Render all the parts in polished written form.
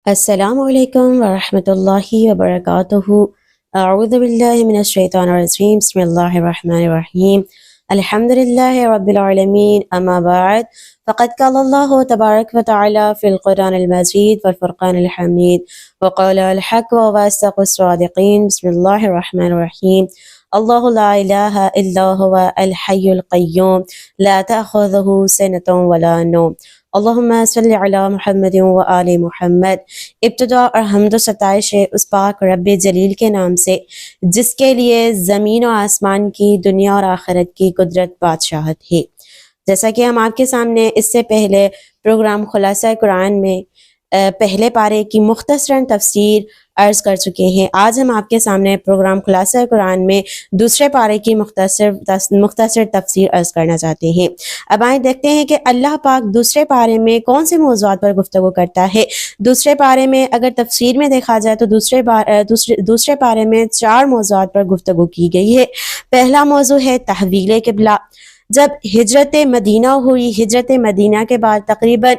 السلام علیکم ورحمۃ اللہ وبرکاتہ۔ اعوذ باللہ من الشیطان الرجیم، بسم اللہ الرحمن الرحیم، الحمد للہ رب العالمین، اما بعد فقد قال اللہ تبارک و تعالی فی القرآن المجید والفرقان الحمید وقال الحق وواصدق الصادقین، بسم اللہ الرحمن الرحیم، اللہ لا الہ الا هو الحی القیوم لا تأخذہ سنۃ ولا نوم، اللہم صلی علی محمد و آل محمد۔ ابتدا اور حمد و ستائش اس پاک رب جلیل کے نام سے جس کے لیے زمین و آسمان کی، دنیا اور آخرت کی قدرت بادشاہت ہے۔ جیسا کہ ہم آپ کے سامنے اس سے پہلے پروگرام خلاصہ قرآن میں پہلے پارے کی مختصراً تفسیر عرض کر چکے ہیں، آج ہم آپ کے سامنے پروگرام خلاصہ قرآن میں دوسرے پارے کی مختصر تفسیر عرض کرنا چاہتے ہیں۔ اب آئیں دیکھتے ہیں کہ اللہ پاک دوسرے پارے میں کون سے موضوعات پر گفتگو کرتا ہے۔ دوسرے پارے میں اگر تفسیر میں دیکھا جائے تو دوسرے پارے میں 4 موضوعات پر گفتگو کی گئی ہے۔ پہلا موضوع ہے تحویل قبلہ۔ جب ہجرت مدینہ ہوئی، ہجرت مدینہ کے بعد تقریباً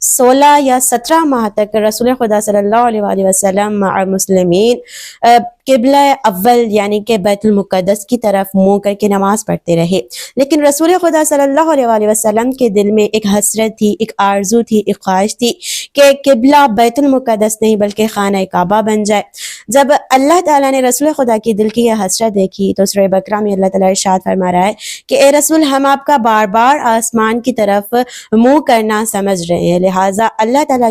16 یا 17 ماہ تک رسول خدا صلی اللہ علیہ وآلہ وسلم مع مسلمین قبلہ اول یعنی کہ بیت المقدس کی طرف منہ کر کے نماز پڑھتے رہے، لیکن رسول خدا صلی اللہ علیہ وآلہ وسلم کے دل میں ایک حسرت تھی، ایک آرزو تھی، ایک خواہش تھی کہ قبلہ بیت المقدس نہیں بلکہ خانہ کعبہ بن جائے۔ جب اللہ تعالیٰ نے رسول خدا کی دل کی یہ حسرت دیکھی تو سورہ بقرہ میں اللہ تعالیٰ ارشاد فرما رہا ہے کہ اے رسول، ہم آپ کا بار بار آسمان کی طرف منہ کرنا سمجھ رہے ہیں، لہٰذا اللہ تعالیٰ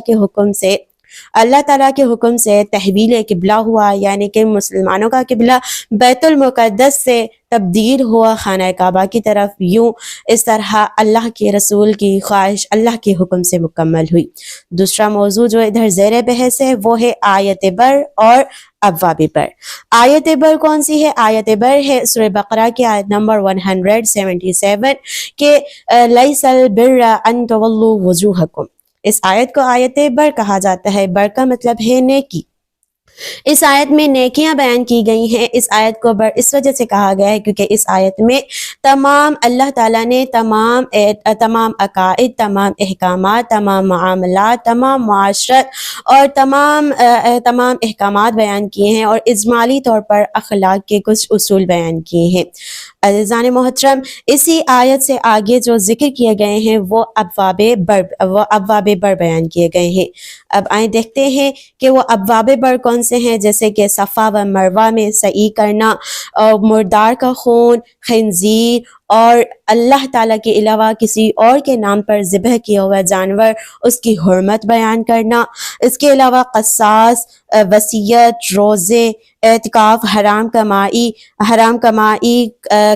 کے حکم سے تحویل قبلہ ہوا، یعنی کہ مسلمانوں کا قبلہ بیت المقدس سے تبدیل ہوا خانہ کعبہ کی طرف۔ یوں اس طرح اللہ کے رسول کی خواہش اللہ کے حکم سے مکمل ہوئی۔ دوسرا موضوع جو ادھر زیر بحث ہے وہ ہے آیت بر اور ابواب بر۔ آیت بر کون سی ہے؟ آیت بر ہے سورہ بقرہ کی آیت نمبر 177 کہ لیس البر ان تولوا وجوہکم۔ اس آیت کو آیت بر کہا جاتا ہے۔ بر کا مطلب ہے نیکی۔ اس آیت میں نیکیاں بیان کی گئی ہیں۔ اس آیت کو بر اس وجہ سے کہا گیا ہے کیونکہ اس آیت میں اللہ تعالیٰ نے تمام عقائد، تمام احکامات، تمام معاملات، تمام معاشرت اور تمام احکامات بیان کیے ہیں اور اجمالی طور پر اخلاق کے کچھ اصول بیان کیے ہیں۔ عزیزان محترم، اسی آیت سے آگے جو ذکر کیے گئے ہیں وہ ابواب بر بیان کیے گئے ہیں۔ اب آئیں دیکھتے ہیں کہ وہ ابواب بر کون سے ہیں، جیسے کہ صفا و مروہ میں سعی کرنا، مردار کا خون، خنزیر اور اللہ تعالیٰ کے علاوہ کسی اور کے نام پر ذبح کیا ہوا جانور اس کی حرمت بیان کرنا، اس کے علاوہ قصاص، وصیت، روزے، اعتکاف، حرام کمائی،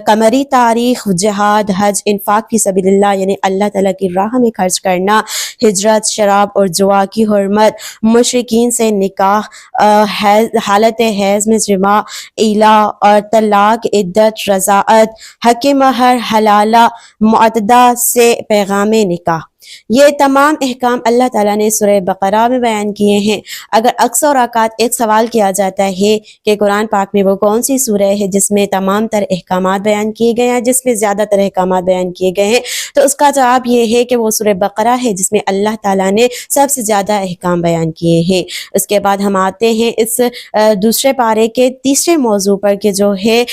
قمری تاریخ، جہاد، حج، انفاق فی سبیل اللہ یعنی اللہ تعالیٰ کی راہ میں خرچ کرنا، ہجرت، شراب اور جوا کی حرمت، مشرکین سے نکاح، حالت حیض میں جماع، ایلا اور طلاق، عدت، رضاعت، حق مہر، حلالہ، معتدہ سے پیغام نکاح۔ یہ تمام احکام اللہ تعالیٰ نے سورہ بقرہ میں بیان کیے ہیں۔ اگر اکثر اوقات ایک سوال کیا جاتا ہے کہ قرآن پاک میں وہ کون سی سورہ ہے جس میں تمام تر احکامات بیان کیے گئے ہیں، جس میں زیادہ تر احکامات بیان کیے گئے ہیں، تو اس کا جواب یہ ہے کہ وہ سورہ بقرہ ہے جس میں اللہ تعالیٰ نے سب سے زیادہ احکام بیان کیے ہیں۔ اس کے بعد ہم آتے ہیں اس دوسرے پارے کے تیسرے موضوع پر کہ جو ہے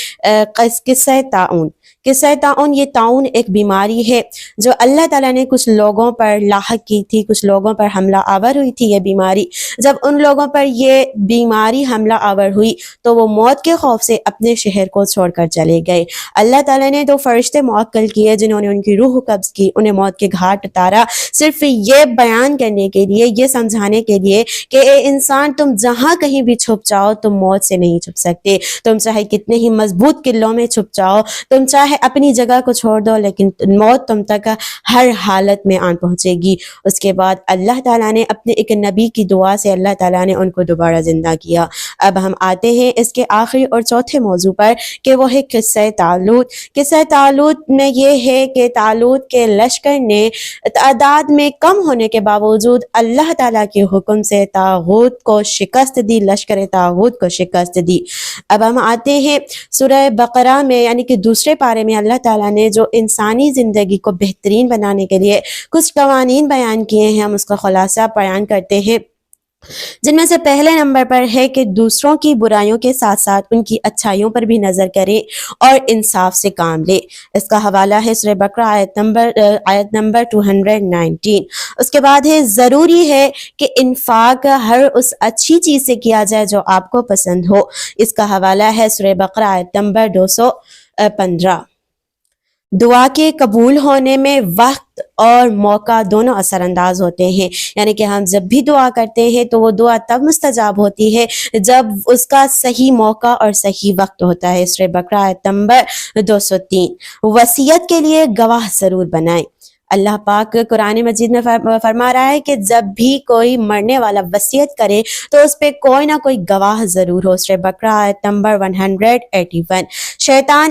قصہ طاعون۔ قصہ طاعون، یہ طاعون ایک بیماری ہے جو اللہ تعالیٰ نے کچھ لوگوں پر لاحق کی تھی، کچھ لوگوں پر حملہ آور ہوئی تھی یہ بیماری۔ جب ان لوگوں پر یہ بیماری حملہ آور ہوئی تو وہ موت کے خوف سے اپنے شہر کو چھوڑ کر چلے گئے۔ اللہ تعالیٰ نے 2 فرشتے موکل کیے جنہوں نے ان کی روح قبض کی، انہیں موت کے گھاٹ اتارا، صرف یہ بیان کرنے کے لیے، یہ سمجھانے کے لیے کہ اے انسان، تم جہاں کہیں بھی چھپ جاؤ تم موت سے نہیں چھپ سکتے، تم چاہے کتنے ہی مضبوط قلعوں میں چھپ جاؤ، تم چاہے اپنی جگہ کو چھوڑ دو، لیکن موت تم تک ہر حالت میں آن پہنچے گی۔ اس کے بعد اللہ تعالیٰ نے اپنے ایک نبی کی دعا سے اللہ تعالیٰ نے ان کو دوبارہ زندہ کیا۔ اب ہم آتے ہیں اس کے آخری اور چوتھے موضوع پر کہ وہ ہے قصہ طالوت۔ قصہ طالوت میں یہ ہے کہ طالوت کے لشکر نے تعداد میں کم ہونے کے باوجود اللہ تعالیٰ کے حکم سے طاغوت کو شکست دی، لشکر طاغوت کو شکست دی۔ اب ہم آتے ہیں سورہ بقرہ میں، یعنی کہ دوسرے پارے میں اللہ تعالیٰ نے جو انسانی زندگی کو بہترین بنانے کے لیے کچھ قوانین بیان کیے ہیں، ہم اس کا خلاصہ بیان کرتے ہیں۔ جن میں سے پہلے نمبر پر ہے کہ دوسروں کی برائیوں کے ساتھ ساتھ ان کی اچھائیوں پر بھی نظر کرے اور انصاف سے کام لے۔ اس کا حوالہ ہے سورہ بقرہ آیت نمبر 219۔ اس کے بعد ہے ضروری ہے کہ انفاق ہر اس اچھی چیز سے کیا جائے جو آپ کو پسند ہو۔ اس کا حوالہ ہے سورہ بقرہ آیت نمبر 215۔ دعا کے قبول ہونے میں وقت اور موقع دونوں اثر انداز ہوتے ہیں، یعنی کہ ہم جب بھی دعا کرتے ہیں تو وہ دعا تب مستجاب ہوتی ہے جب اس کا صحیح موقع اور صحیح وقت ہوتا ہے۔ سورہ بقرہ آیت نمبر 203۔ وصیت کے لیے گواہ ضرور بنائیں۔ اللہ پاک قرآن مجید میں فرما رہا ہے کہ جب بھی کوئی مرنے والا وصیت کرے تو اس پہ کوئی نہ کوئی گواہ ضرور ہو۔ سورہ بقرہ آیت نمبر 181۔ شیطان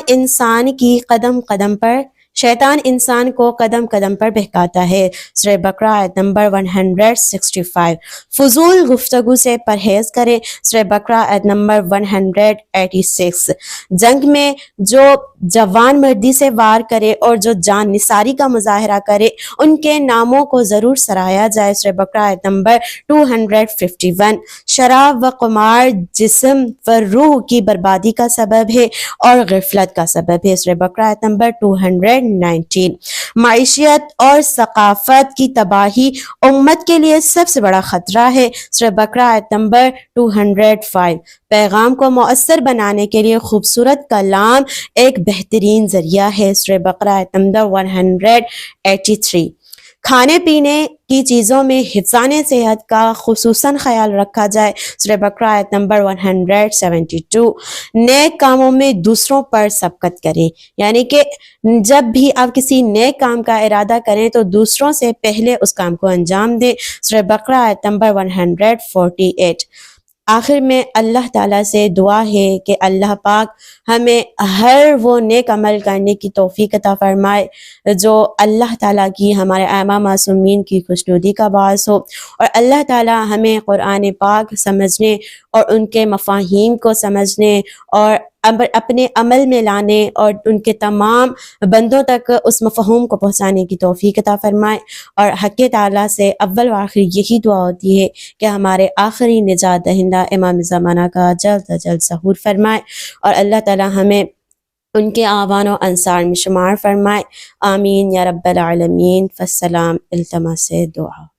انسان کو قدم قدم پر بہکاتا ہے۔ سورہ بقرہ آیت نمبر 165۔ فضول گفتگو سے پرہیز کریں۔ سورہ بقرہ آیت نمبر 186۔ جنگ میں جو جوان مردی سے وار کرے اور جو جان نثاری کا مظاہرہ کرے ان کے ناموں کو ضرور سرایا جائے۔ سورہ بقرہ آیت نمبر 251۔ شراب و قمار جسم و روح کی بربادی کا سبب ہے اور غفلت کا سبب ہے۔ سورہ بقرہ آیت نمبر 219۔ معیشت اور ثقافت کی تباہی امت کے لیے سب سے بڑا خطرہ ہے۔ سورہ بقرہ آیت نمبر 205۔ پیغام کو مؤثر بنانے کے لیے خوبصورت کلام ایک بہترین ذریعہ ہے۔ سورہ بقرہ آیت نمبر 183۔ کھانے پینے کی چیزوں میں حفظان صحت کا خصوصاً خیال رکھا جائے۔ سورہ بقرہ آیت نمبر 172۔ نیک کاموں میں دوسروں پر سبقت کریں، یعنی کہ جب بھی آپ کسی نیک کام کا ارادہ کریں تو دوسروں سے پہلے اس کام کو انجام دیں۔ سورہ بقرہ آیت نمبر 148۔ آخر میں اللہ تعالیٰ سے دعا ہے کہ اللہ پاک ہمیں ہر وہ نیک عمل کرنے کی توفیق عطا فرمائے جو اللہ تعالیٰ کی ہمارے ائمہ معصومین کی خوشنودی کا باعث ہو، اور اللہ تعالیٰ ہمیں قرآن پاک سمجھنے اور ان کے مفاہیم کو سمجھنے اور اپنے عمل میں لانے اور ان کے تمام بندوں تک اس مفہوم کو پہنچانے کی توفیق عطا فرمائے۔ اور حق تعالیٰ سے اول و آخر یہی دعا ہوتی ہے کہ ہمارے آخری نجات دہندہ امام زمانہ کا جلد از جلد ظہور فرمائے، اور اللہ تعالیٰ ہمیں ان کے اعوان و انصار میں شمار فرمائے۔ آمین یا رب العالمین۔ فالسلام، التماس دعا۔